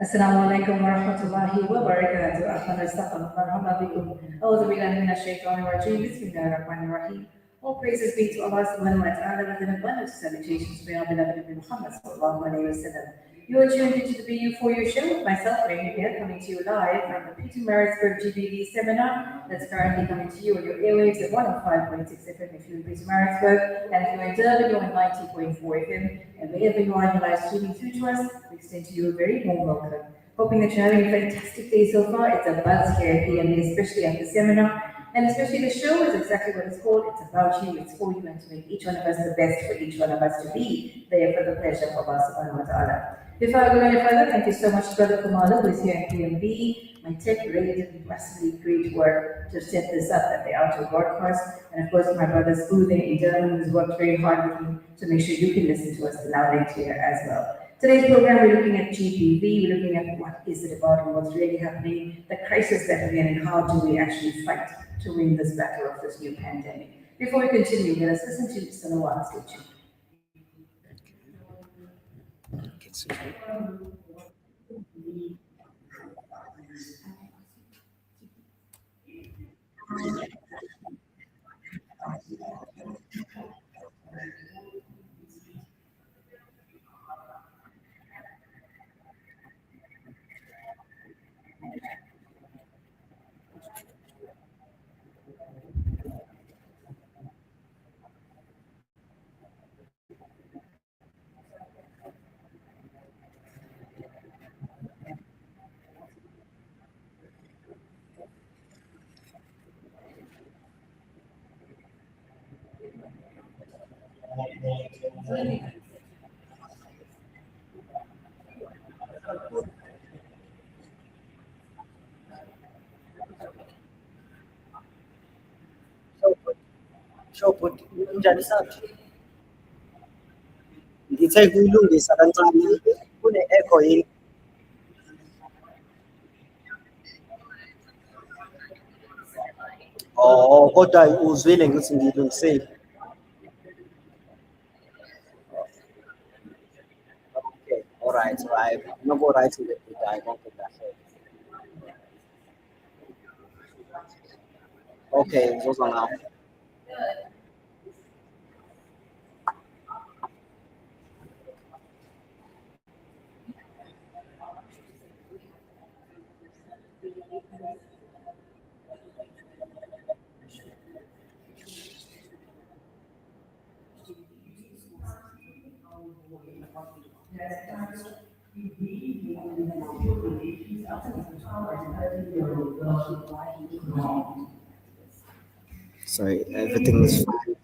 السلام عليكم ورحمة الله وبركاته. أهلا وسهلا مرحبا بكم. أعوذ بالله من الشيطان الرجيم. بسم الله الرحمن الرحيم. All praises be to Allah subhanahu wa ta'ala with an abundance of salutations to our beloved Nabi Muhammad sallallahu alayhi wa sallam. You are tuned into the BU4U Show with myself, Rainy here, coming to you live from the Peter Marisburg GBD seminar that's currently coming to you on your airwaves at 105.6 FM if you're in Peter Marisburg, and if you're in Durban, you're on 90.4 FM, and wherever you are in live streaming through to us, we extend to you a very warm welcome. Hoping that you're having a fantastic day so far. It's a buzz here at PMB, especially at the seminar. And especially the show is exactly what it's called. It's about you, it's for you, and to make each one of us the best for each one of us to be there for the pleasure of Allah subhanahu wa ta'ala. Before I go any further, thank you so much to Brother Kumala, who is here at PMB. My tech really did massively great work to set this up at the outer broadcast. And of course, my brother Spoo there in Durham, who's worked very hard with me to make sure you can listen to us loud and clear as well. Today's program, we're looking at GBV, we're looking at what is it about and what's really happening, the crisis that we're in, and how do we actually fight to win this battle of this new pandemic. Before we continue, let us listen to Salawat Stitching. Showput njani sathi ngithe kuyilungisa kancane kune echo yini kodwa uzwile ngithi ngilungisile okay all right no go right in the I won't get that okay those are now sorry, everything is fine.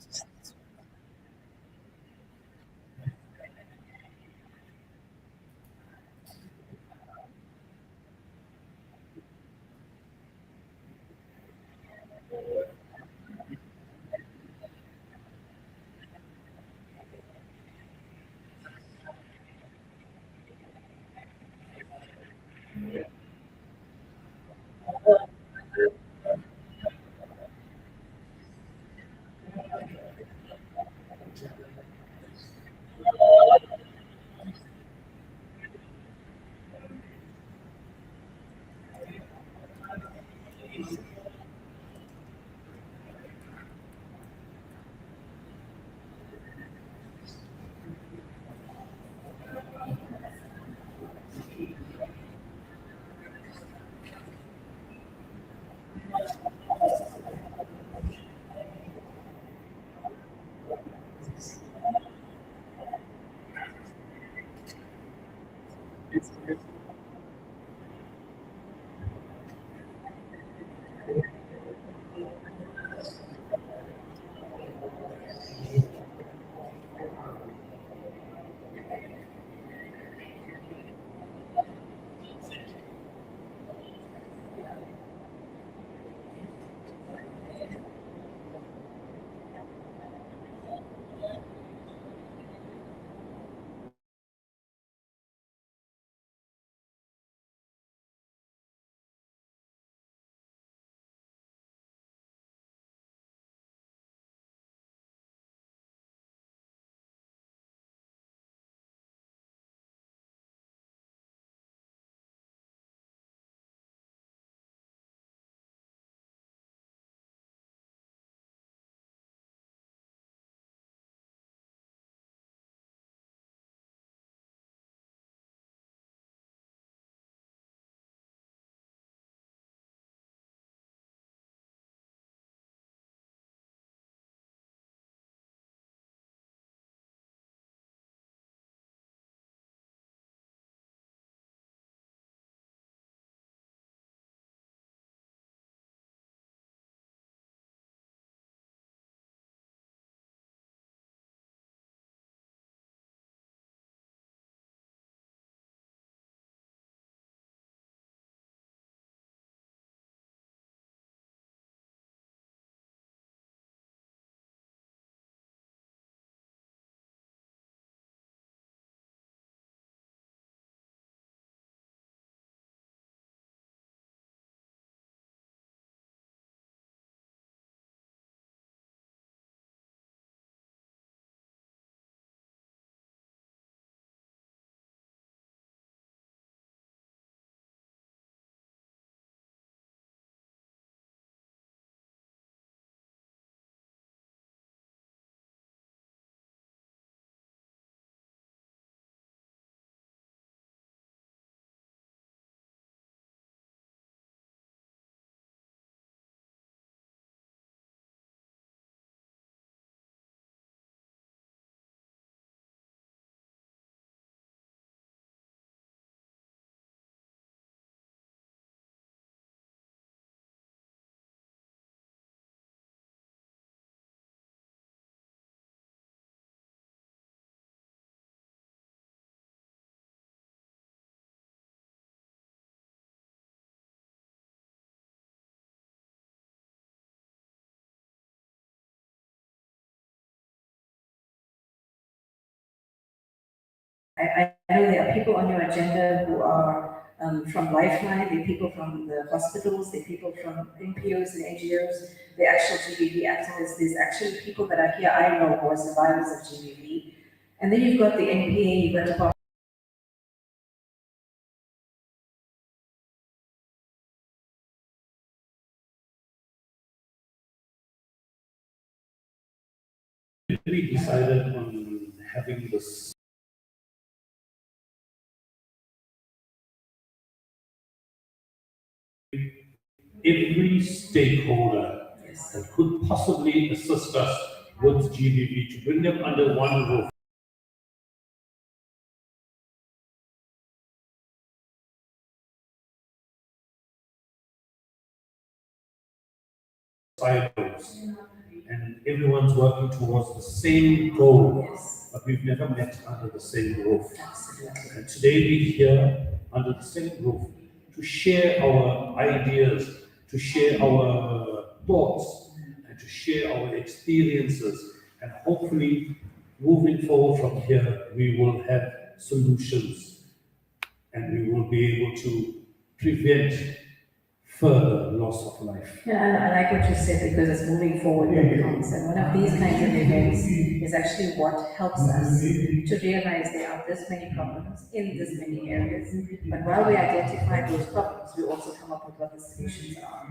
know there are people on your agenda who are from Lifeline, there are people from the hospitals, there are people from NPOs and NGOs, the actual GBV activists, there's actually people that are here I know who are survivors of GBV. And then you've got the NPA, you've got the we decided on having this every stakeholder that could possibly assist us with GBV to bring them under one roof. Silos, and everyone's working towards the same goal, but we've never met under the same roof. And today we're here under the same roof to share our ideas, to share our thoughts, and to share our experiences. And hopefully, moving forward from here, we will have solutions and we will be able to prevent further loss of life. Yeah, I like what you said because it's moving forward that counts. And one of these kinds of events is actually what helps us to realize there are this many problems in this many areas. But while we identify those problems, we also come up with what the solutions are.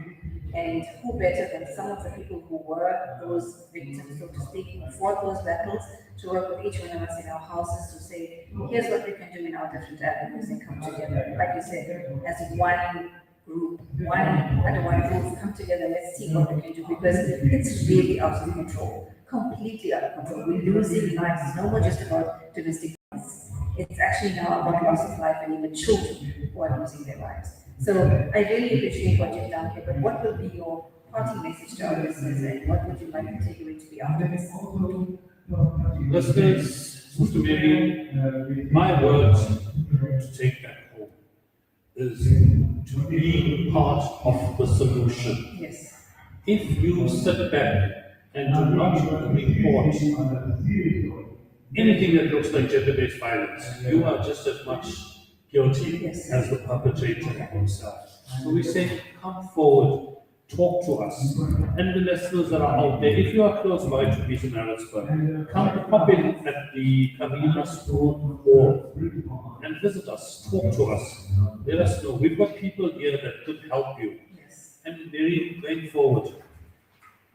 And who better than some of the people who were those victims, so to speak, who fought those battles, to work with each one of us in our houses to say, here's what we can do in our different avenues and come together. Like you said, as one group, one under one roof, come together, let's see what we can do, because it's really out of control, completely out of control. We're losing lives. It's no more just about domestic violence. It's actually now about loss of life and even children who are losing their lives. So I really appreciate what you've done here, but what will be your parting message to our listeners, and what would you like the takeaway to be after this? Listeners, Sister Mary, my words to take back home is to be part of the solution. Yes. If you sit back and do not report anything that looks like gender-based violence, you are just as much guilty as the perpetrator himself. So we say, come forward, talk to us. And the listeners that are out there, if you are close by to Pietermaritzburg, come pop in at the Karina School Hall and visit us, talk to us. Let us know. We've got people here that could help you. And very going forward,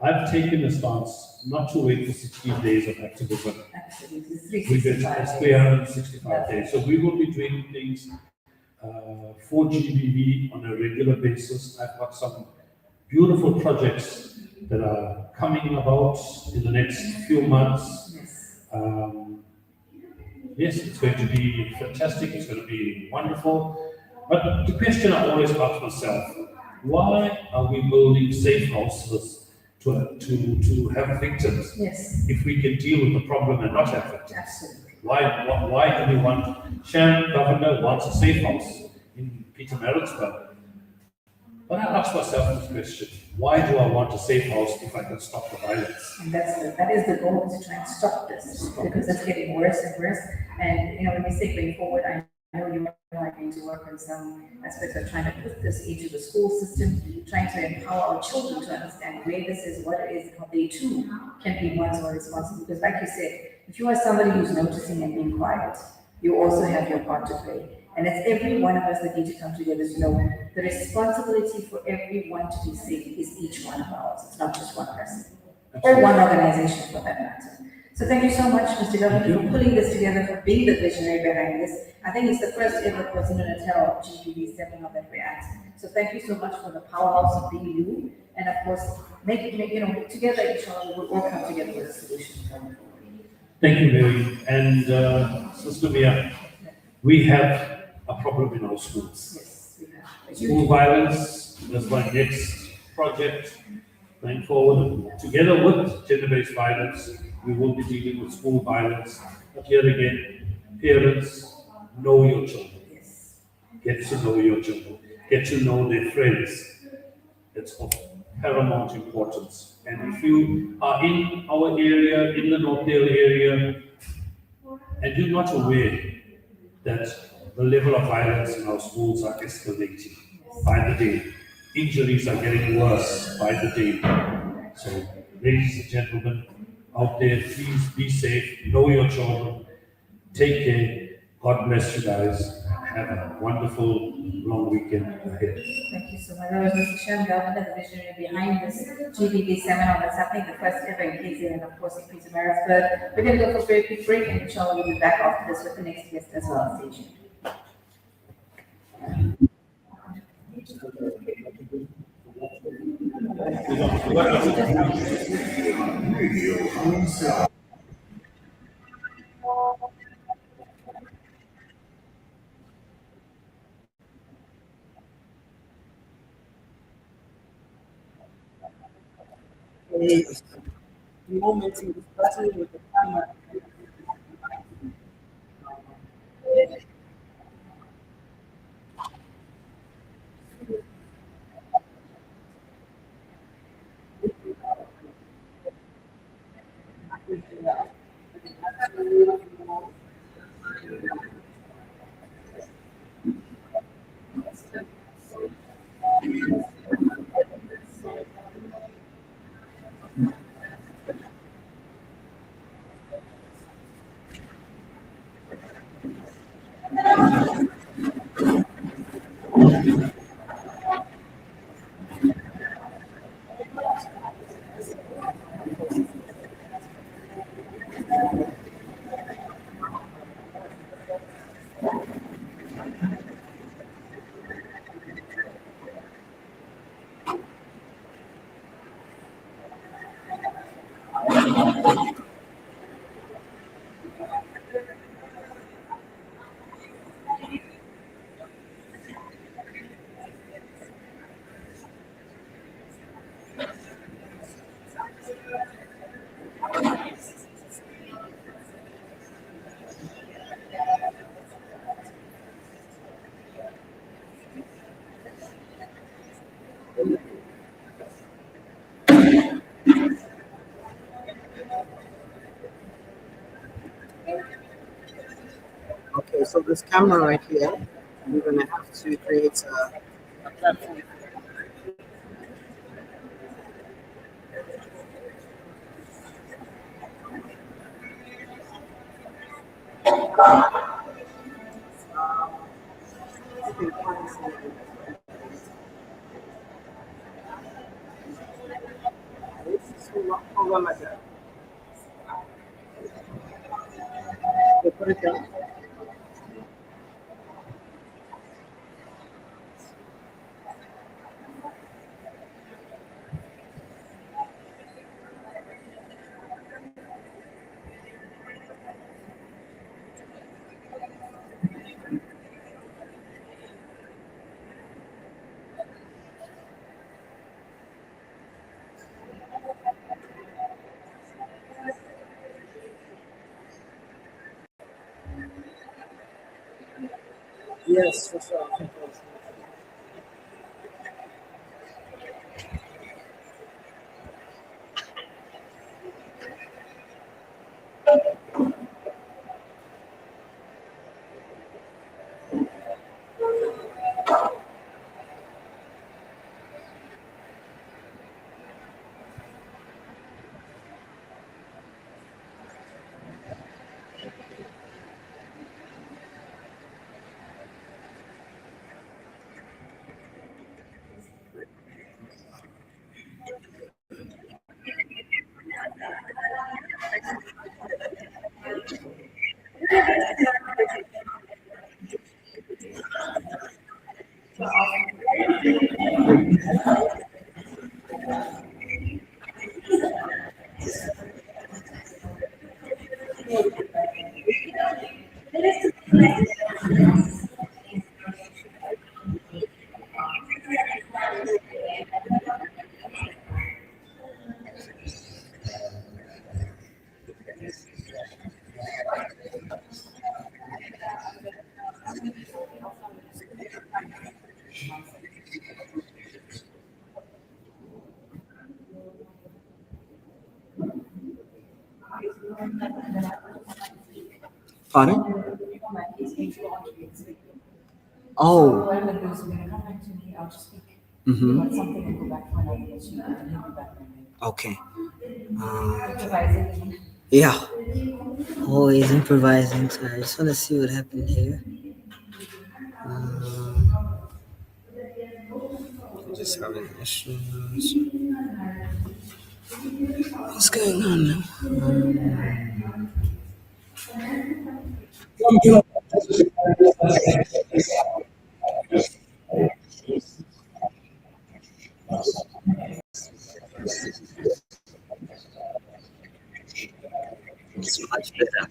I've taken a stance not to wait for 16 days of activism. Absolutely. We've been 365 days. So we will be doing things for GBV on a regular basis. I've got some beautiful projects that are coming about in the next few months. Yes, it's going to be fantastic. It's going to be wonderful. But the question I always ask myself, why are we building safe houses to have victims if we can deal with the problem and not have victims? Absolutely. Why do we want, Sharon, Governor wants a safe house in Pietermaritzburg. But I ask myself this question, why do I want a safe house if I can stop the violence? And that is the goal, to try and stop this, because it's getting worse and worse. And, when we say going forward, I know you are going to work on some aspects of trying to put this into the school system, trying to empower our children to understand where this is, what it is, how they too can be ones who are responsible. Because like you said, if you are somebody who's noticing and being quiet, you also have your part to play. And it's every one of us that need to come together to know the responsibility for everyone to be safe is each one of ours. It's not just one person or one organization for that matter. So thank you so much, Mr. Governor, for pulling this together, for being the visionary behind this. I think it's the first ever KwaZulu-Natal GBV seminar that we're at. So thank you so much for the powerhouse of being you. And of course, together, inshallah, we'll all come together with a solution. Thank you, Mary. And Sister Mia, we have a problem in our schools. Yes, we have. School violence is my next project going forward. Together with gender-based violence, we will be dealing with school violence. But here again, parents, know your children. Yes. Get to know your children. Get to know their friends. It's of paramount importance. And if you are in our area, in the Northdale area, and you're not aware that the level of violence in our schools are escalating by the day. Injuries are getting worse by the day. So, ladies and gentlemen out there, please be safe, know your children, take care. God bless you guys. Have a wonderful long weekend ahead. Thank you so much. That was Mr. Shem, Governor, the visionary behind this GBB seminar that's happening, the first ever in KZN and of course in Peter Marisburg. We're going to go for a very quick break and inshallah we'll be back after this with the next guest as well. Stay tuned. Moment in discussing with the camera. Okay, so this camera right here, we're gonna have to create a platform. Hold on like that. Okay, put it down. Yes, for sure. Pardon? Oh. what I'm gonna do is when you come back to me, I'll just speak Mm-hmm. about something and go back for another mission and then he'll be back. Okay. Improvising. Yeah. Always improvising. So I just want to see what happened here. Just having issues. What's going on now? It's much better.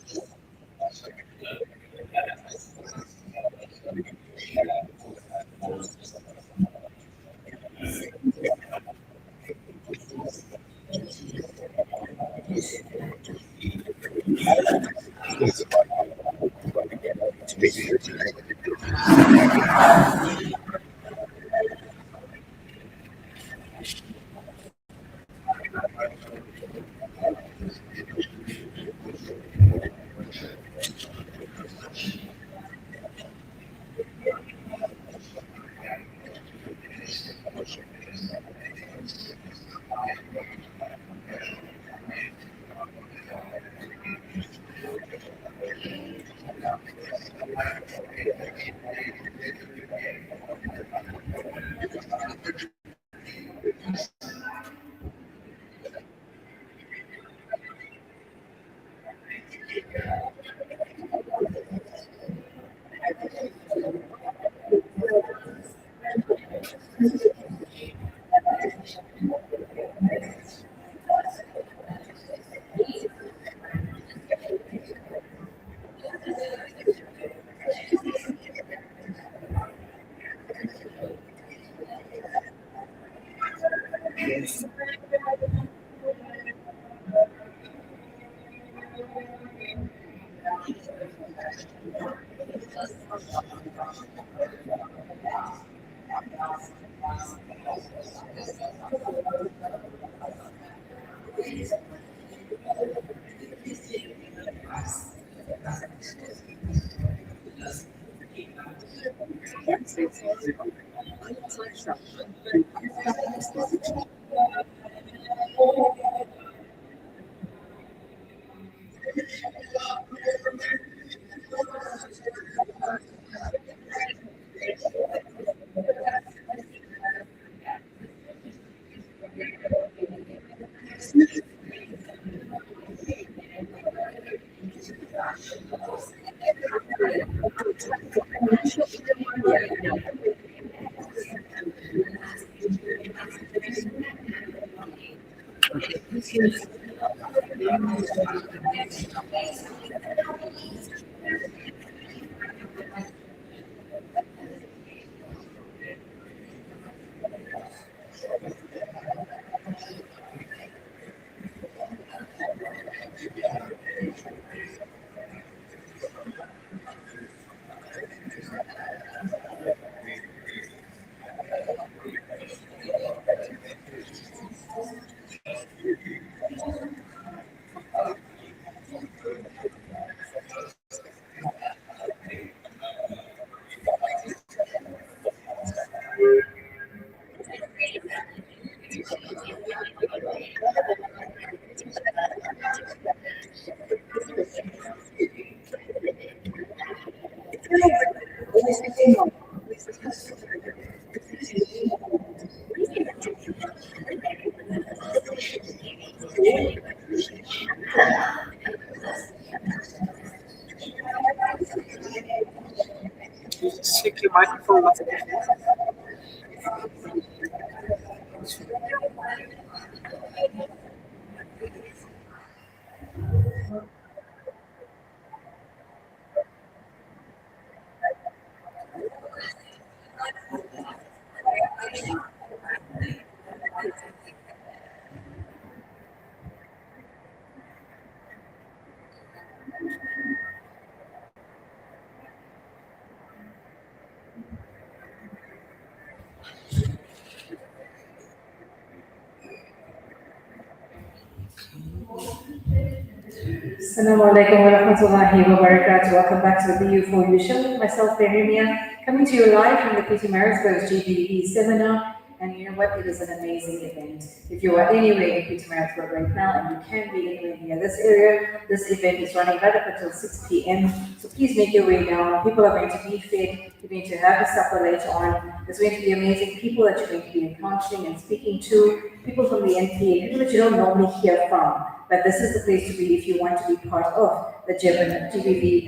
Just check your microphone once again. Assalamualaikum warahmatullahi wabarakatuh. Welcome back to the BU4U Show with myself, Berrimia, coming to you live from the PT Marisburg's GBE seminar. And you know what? It is an amazing event. If you are anywhere in PT Marisburg right now, and you can be anywhere near this area, this event is running right up until 6 p.m. So please make your way down. People are going to be fed. You're going to have a supper later on. There's going to be amazing people that you're going to be encountering and speaking to, people from the NPA, people that you don't normally hear from. But this is the place to be if you want to be part of the GBV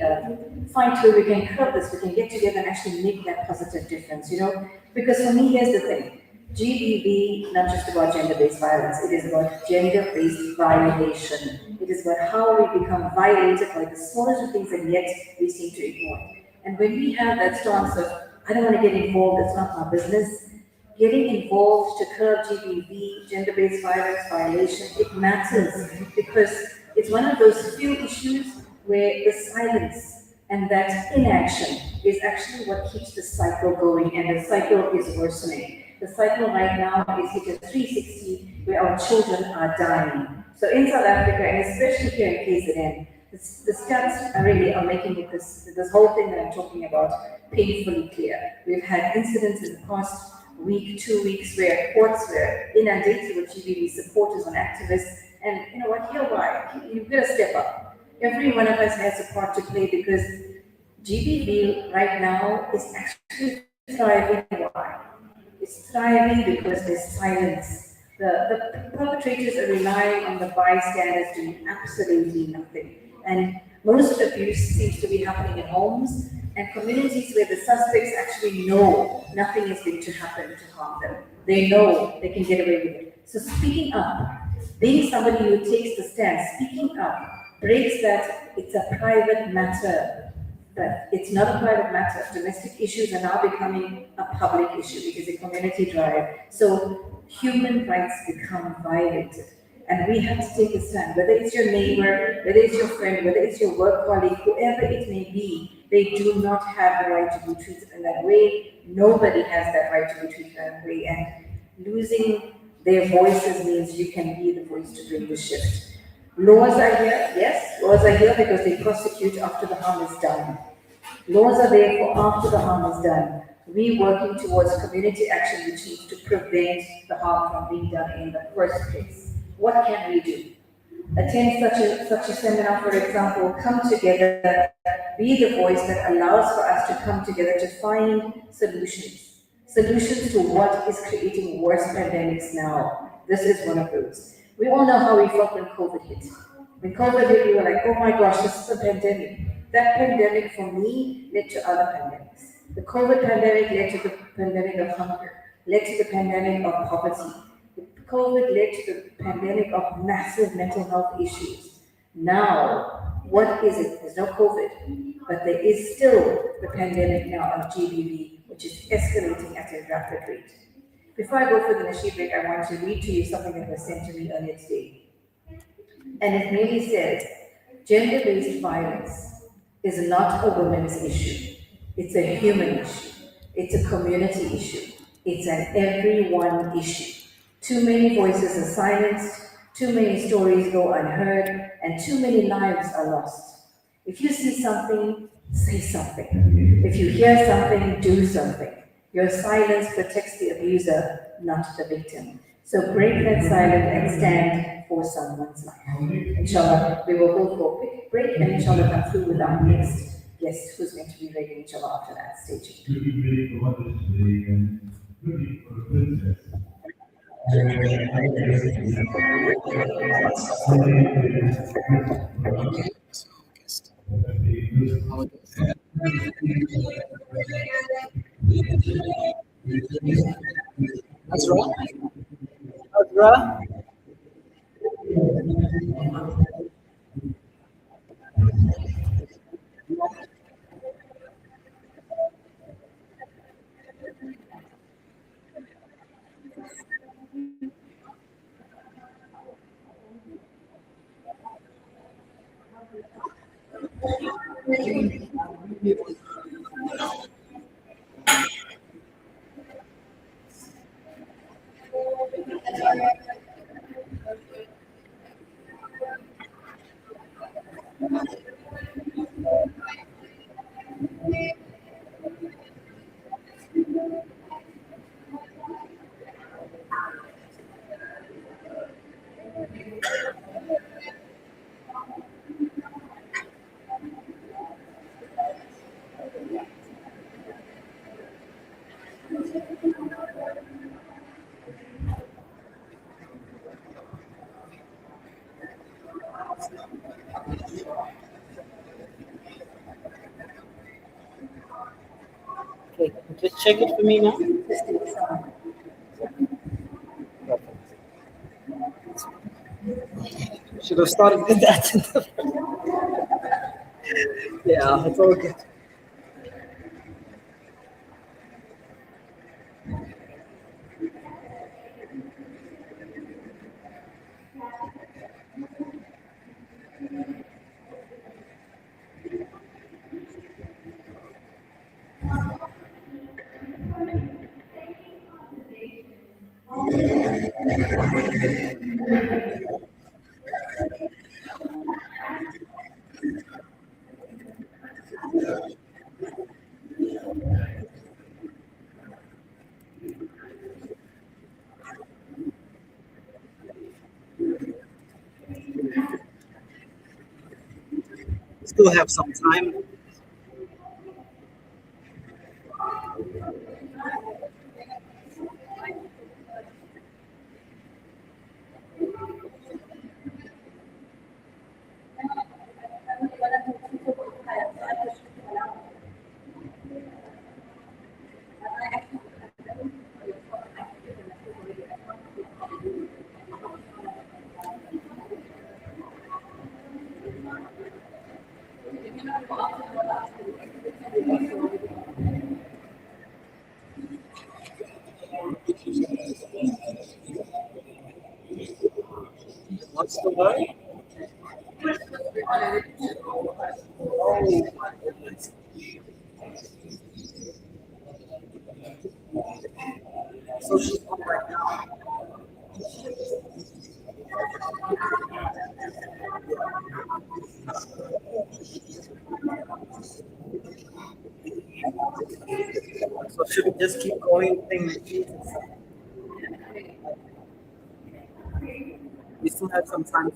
fight where we can curb this, we can get together and actually make that positive difference, you know? Because for me, here's the thing. GBV, not just about gender-based violence, it is about gender-based violation. It is about how we become violated by the smallest of things and yet we seem to ignore it. And when we have that stance of, I don't want to get involved, it's not my business, getting involved to curb GBV, gender-based violence violation, it matters because it's one of those few issues where the silence and that inaction is actually what keeps the cycle going, and the cycle is worsening. The cycle right now is hit at 360 where our children are dying. So in South Africa, and especially here in KZN, the stats are really making it this whole thing that I'm talking about painfully clear. We've had incidents in the past week, 2 weeks, where courts were inundated with GBV supporters and activists. And you know what, here why? You've got to step up. Every one of us has a part to play because GBV right now is actually thriving. Why? It's thriving because there's silence. The perpetrators are relying on the bystanders doing absolutely nothing. And most abuse seems to be happening in homes and communities where the suspects actually know nothing is going to happen to harm them. They know they can get away with it. So speaking up, being somebody who takes the stand, speaking up, breaks that it's a private matter. But it's not a private matter. Domestic issues are now becoming a public issue. It is a community drive. So human rights become violated. And we have to take a stand, whether it's your neighbor, whether it's your friend, whether it's your work colleague, whoever it may be, they do not have the right to be treated in that way. Nobody has that right to be treated that way. And losing their voices means you can be the voice to bring the shift. Laws are here, yes, laws are here because they prosecute after the harm is done. Laws are there for after the harm is done. We working towards community action which needs to prevent the harm from being done in the first place. What can we do? Attend such a seminar, for example, come together, be the voice that allows for us to come together to find solutions. Solutions to what is creating worse pandemics now. This is one of those. We all know how we felt when COVID hit. When COVID hit, we were like, oh my gosh, this is a pandemic. That pandemic for me led to other pandemics. The COVID pandemic led to the pandemic of hunger, led to the pandemic of poverty. COVID led to the pandemic of massive mental health issues. Now, what is it? There's no COVID, but there is still the pandemic now of GBV, which is escalating at a rapid rate. Before I go for the Nasheed break, I want to read to you something that was sent to me earlier today. And it merely says, gender-based violence is not a women's issue. It's a human issue. It's a community issue. It's an everyone issue. Too many voices are silenced, too many stories go unheard, and too many lives are lost. If you see something, say something. If you hear something, do something. Your silence protects the abuser, not the victim. So break that silence and stand for someone's life. Inshallah, we will go for a quick break and inshallah come through with our next guest who's going to be ready inshallah after that stage. Azra? Azra? check it for me now. Should have started with that. Yeah, it's all good. Still have some time. What's the word? Oh, my goodness. So she's on right now. So should we just keep going? Thing repeats itself. We still have some time.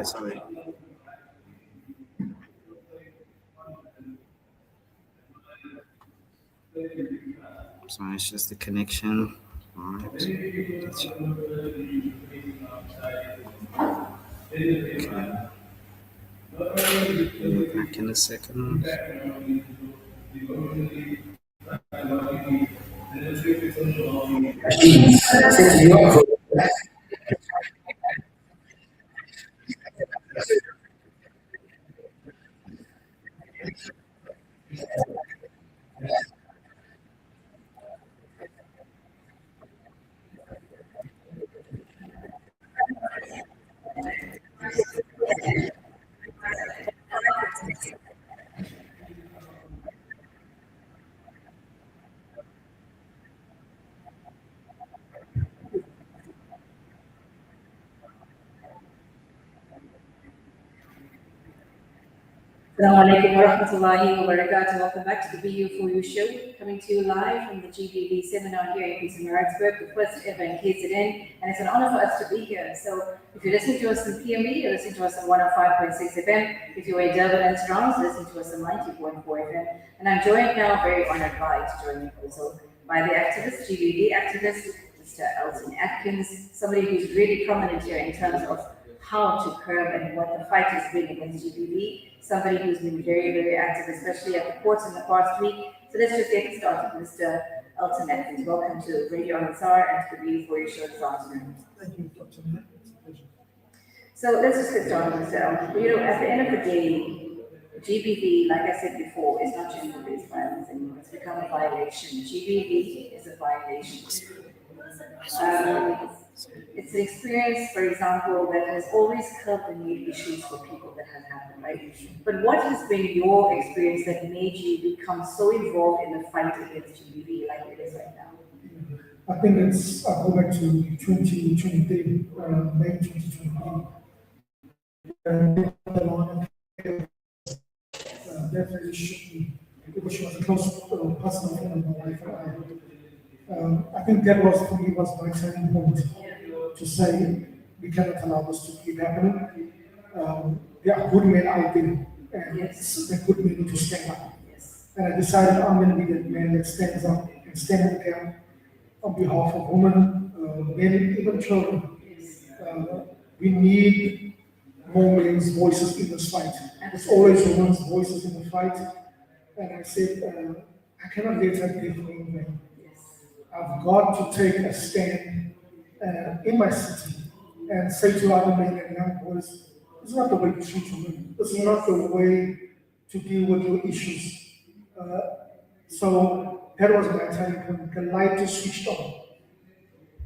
Sorry. So it's just the connection. All right. Okay. Back in a second. Assalamu alaikum wa rahmatullahi wa barakatuh. Welcome back to the BU4U Show, coming to you live from the GBV seminar here in East Maritzburg, the first ever in KZN, and it's an honor for us to be here. So if you're listening to us on PME, you're listening to us on 105.6 FM. If you're in Durban and surrounds, listening to us on 90.4 FM. And I'm joined now, very honored to join me also by the activist, GBV activist, Mr. Elton Atkins, somebody who's really prominent here in terms of how to curb and what the fight has been against GBV, somebody who's been very, very active, especially at the courts in the past week. So let's just get started. Mr. Elton Atkins, welcome to Radio Ansar and to the BU4U Show this afternoon. Thank you, Dr. Matt. It's a pleasure. So let's just get started, Mr. Elton. You know, at the end of the day, GBV, like I said before, is not gender-based violence anymore. It's become a violation. GBV is a violation. It's an experience, for example, that has always curbed the need issues for people that have happened, right? But what has been your experience that made you become so involved in the fight against GBV like it is right now? I think I'll go back to 2023, May 2023. Definitely shook me because she was a close personal friend of my life. I think that was for me was my turning point to say we cannot allow this to keep happening. There are good men out there, and the good men need to stand up. And I decided I'm going to be that man that stands up and stands in the gap on behalf of women, men, even children. We need more men's voices in this fight. It's always women's voices in the fight. And I said, I cannot let her be for me. I've got to take a stand in my city and say to other men and young boys, this is not the way to treat women. This is not the way to deal with your issues. So that was my turning point. The light is switched on.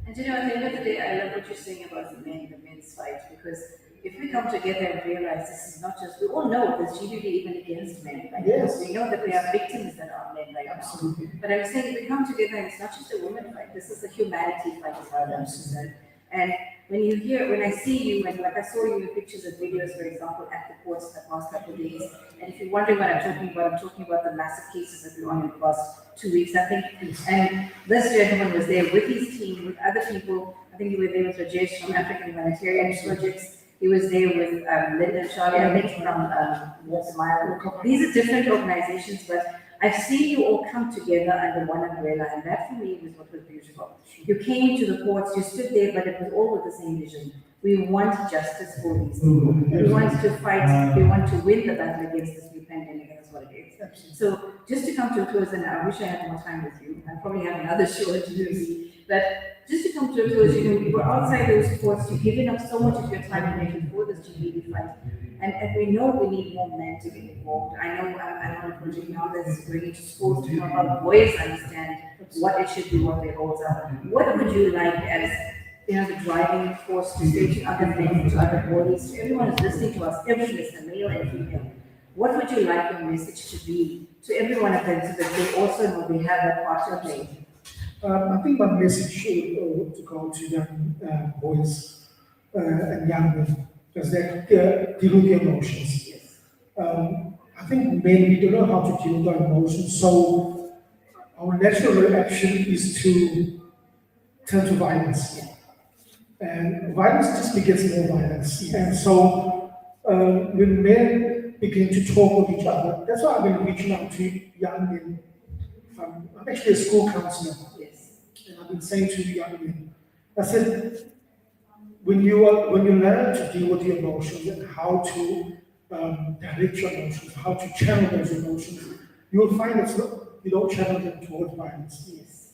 And you know, at the end of the day, I love what you're saying about the men's fight, because if we come together and realize this is not just, we all know there's GBV even against men, right? Yes. We know that we have victims that are men right Absolutely. now. But I'm saying if we come together and it's not just a woman fight, this is a humanity fight as far as I'm concerned. And when I see you, and like I saw you in pictures and videos, for example, at the courts the past couple of days, and if you're wondering what I'm talking about the massive cases that we're on in the past 2 weeks, I think. And this gentleman was there with his team, with other people. I think he was there with Rajesh from African Humanitarian Projects. He was there with Linda Charlie, I think, from Watermile. These are different organizations, but I've seen you all come together under one umbrella, and that for me was what was beautiful. You came to the courts, you stood there, but it was all with the same vision. We want justice for these people. We want to fight, we want to win the battle against this new pandemic, and that's what it is. So just to come to a close, and I wish I had more time with you, I probably have another show to do, but just to come to a close, you know, you were outside those courts, you've given up so much of your time and energy for this GBV fight. And we know we need more men to get involved. I know I'm on a project now that's bringing to schools to help boys understand what it should be, what their roles are. What would you like as, you know, the driving force to say to other men, to other boys, to everyone who's listening to us, every listener, male and female? what would you like your message to be to every one of them so that they also know they have that part to play? I think my message should to go to young boys and young men, because they deal with their emotions. Yes. I think men, we don't know how to deal with our emotions, so our natural reaction is to turn to violence. And violence just begets more violence. And so when men begin to talk with each other, that's why I've been reaching out to young men. I'm actually a school counselor. Yes. And I've been saying to young men, I said, when you learn to deal with your emotions and how to direct your emotions, how to channel those emotions, you will find that you don't channel them towards violence. Yes.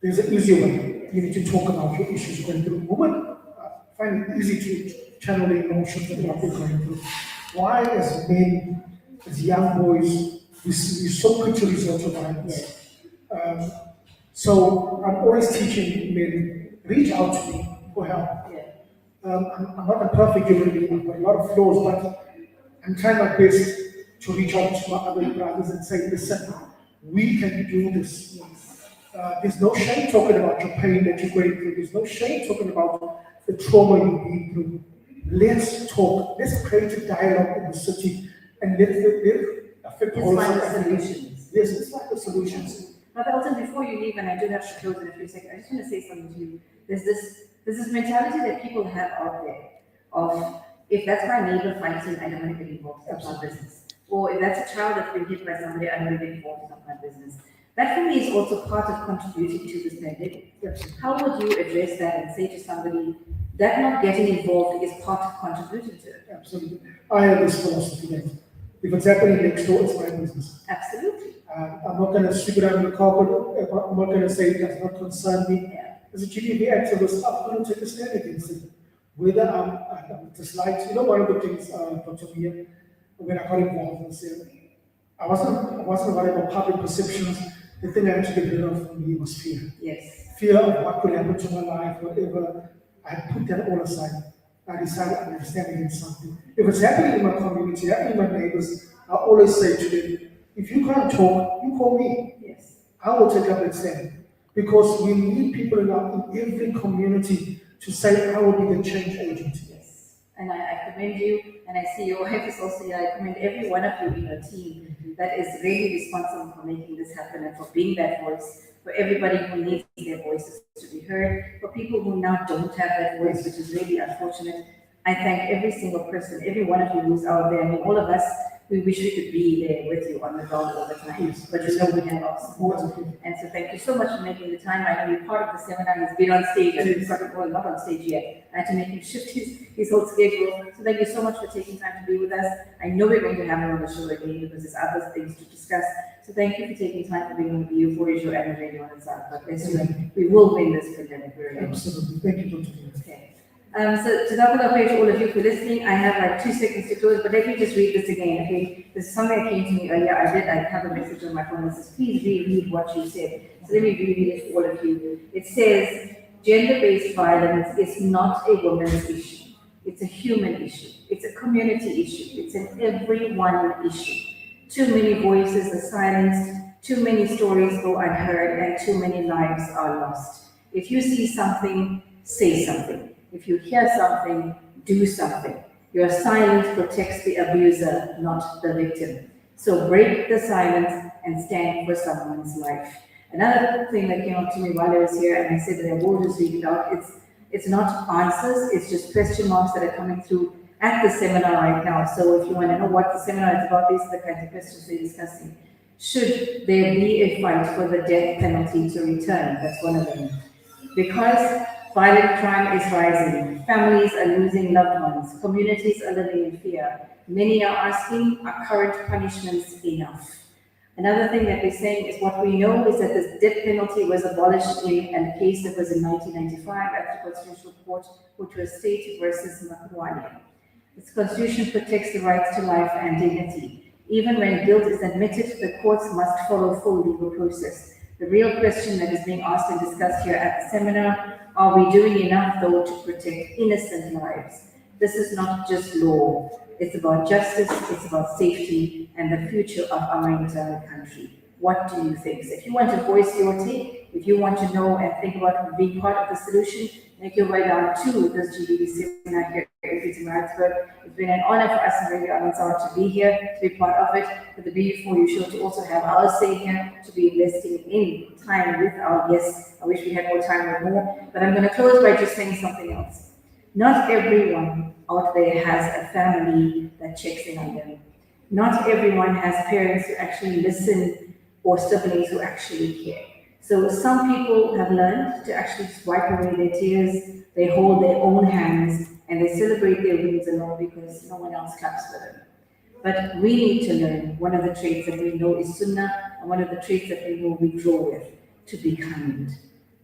There's an easier way. You need to talk about your issues going through. Women find it easy to channel their emotions and what they're going through. Why, as men, as young boys, we're so quick to resort to violence? So I'm always teaching men, reach out to me for help. I'm not a perfect human being, I've got a lot of flaws, but I'm trying my best to reach out to my other brothers and say, listen, we can do this. There's no shame talking about your pain that you're going through. There's no shame talking about the trauma you've been through. Let's talk. Let's create a dialogue in the city and let's affect all Let's find the solutions. Yes, let's find the solutions. But Elton, before you leave, and I do have to close in a few seconds, I just want to say something to you. There's this mentality that people have out there of, if that's my neighbor fighting, I don't want to get involved, it's not my business. Or if that's a child that's been hit by somebody, I don't want to get involved, it's not my business. That for me is also part of contributing to this pandemic. How would you address that and say to somebody that not getting involved is part of contributing to it? Absolutely. I have this philosophy that if it's happening next door, it's my business. Absolutely. I'm not going to sweep it under the carpet. I'm not going to say it does not concern me. Yeah. As a GDP activist, I'm going to take a stand against it. Whether I'm disliked, one of the things, Dr. Mia, when I got involved in this, I wasn't worried about public perceptions. The thing I had to get rid of for me was fear. Yes. Fear of what could happen to my life, whatever. I put that all aside. I decided I'm standing in something. If it's happening in my community, happening in my neighbors, I always say to them, if you can't talk, you call me. Yes. I will take up that stand. Because we need people in every community to say, I will be the change agent. Yes. And I commend you, and I see your wife is also here. I commend every one of you in your team that is really responsible for making this happen and for being that voice for everybody who needs their voices to be heard, for people who now don't have that voice, which is really unfortunate. I thank every single person, every one of you who's out there. I mean, all of us, we wish we could be there with you on the ground all the time, but you know we have our support. And so thank you so much for making the time. I know you're part of the seminar. He's been on stage, and he's not on stage yet. I had to make him shift his whole schedule. So thank you so much for taking time to be with us. I know we're going to have him on the show again because there's other things to discuss. So thank you for taking time to be on the BU4U Show and the radio on the side. God bless you. And we will win this pandemic. Absolutely. Thank you, Dr. Okay. So to double up to all of you for listening, I have like 2 seconds to close, but let me just read this again, okay? This is something that came to me earlier. I have a message on my phone that says, please reread what you said. So let me reread it for all of you. It says, gender-based violence is not a woman's issue. It's a human issue. It's a community issue. It's an everyone issue. Too many voices are silenced. Too many stories go unheard, and too many lives are lost. If you see something, say something. If you hear something, do something. Your silence protects the abuser, not the victim. So break the silence and stand for someone's life. Another thing that came up to me while I was here, and I said that I will just read it out, it's not answers, it's just question marks that are coming through at the seminar right now. So if you want to know what the seminar is about, these are the kinds of questions we're discussing. Should there be a fight for the death penalty to return? That's one of them. Because violent crime is rising, families are losing loved ones, communities are living in fear. Many are asking, are current punishments enough? Another thing that we're saying is what we know is that the death penalty was abolished in a case that was in 1995 at the Constitutional Court, which was State versus Makuani. This constitution protects the rights to life and dignity. Even when guilt is admitted, the courts must follow full legal process. The real question that is being asked and discussed here at the seminar, are we doing enough though to protect innocent lives? This is not just law. It's about justice, it's about safety, and the future of our entire country. What do you think? So if you want to voice your take, if you want to know and think about being part of the solution, make your way down to this GDB seminar here in Maritzburg. It's been an honor for us and really honored to be here, to be part of it, for the BU4U Show to also have our say here, to be investing in time with our guests. I wish we had more time or more, but I'm going to close by just saying something else. Not everyone out there has a family that checks in on them. Not everyone has parents who actually listen or siblings who actually care. So some people have learned to actually just wipe away their tears, they hold their own hands, and they celebrate their wins alone because no one else claps for them. But we need to learn one of the traits that we know is sunnah, and one of the traits that we know we grow with, to be kind,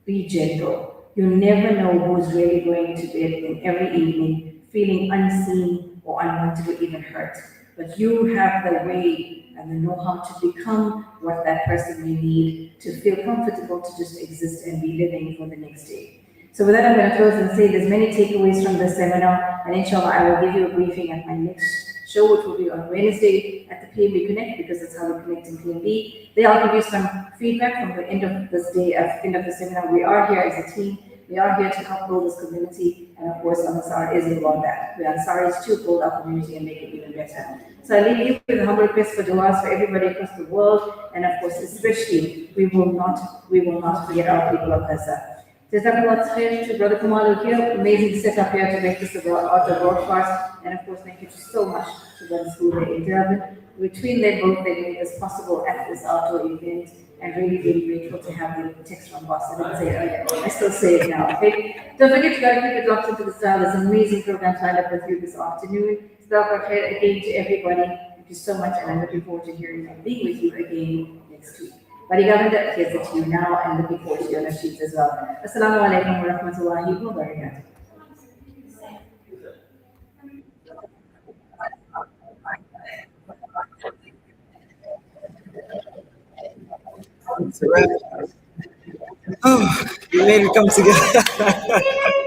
be gentle. You never know who's really going to bed in every evening feeling unseen or unwanted or even hurt. But you have the way and the know-how to become what that person may need to feel comfortable to just exist and be living for the next day. So with that, I'm going to close and say there's many takeaways from this seminar, and inshallah, I will give you a briefing at my next show, which will be on Wednesday at the PMB Connect, because that's how we connect in PMB. There I'll give you some feedback from the end of this day, end of the seminar. We are here as a team. We are here to help build this community, and of course, Ansar is involved that. We are Ansaris to build our community and make it even better. So I leave you with a humble request for du'as for everybody across the world, and of course, especially, we will not forget our people of Gaza. Jazakallah khair to Brother Kamal here, amazing setup here to make this a broadcast, and of course, thank you so much to the school in Durban. Between them both, they made this possible at this outdoor event, and really, really grateful to have the text from boss. I didn't say it earlier, I still say it now, okay? Don't forget to go keep it locked into the style. There's an amazing program lined up with you this afternoon. Jazakallah khair again to everybody. Thank you so much, and I'm looking forward to hearing and being with you again next week. Bari Governor, here's it to you now, and looking forward to your nasheeds as well. Assalamu alaikum wa rahmatullahi wa barakatuh. It's a wrap. Oh, we made it come together.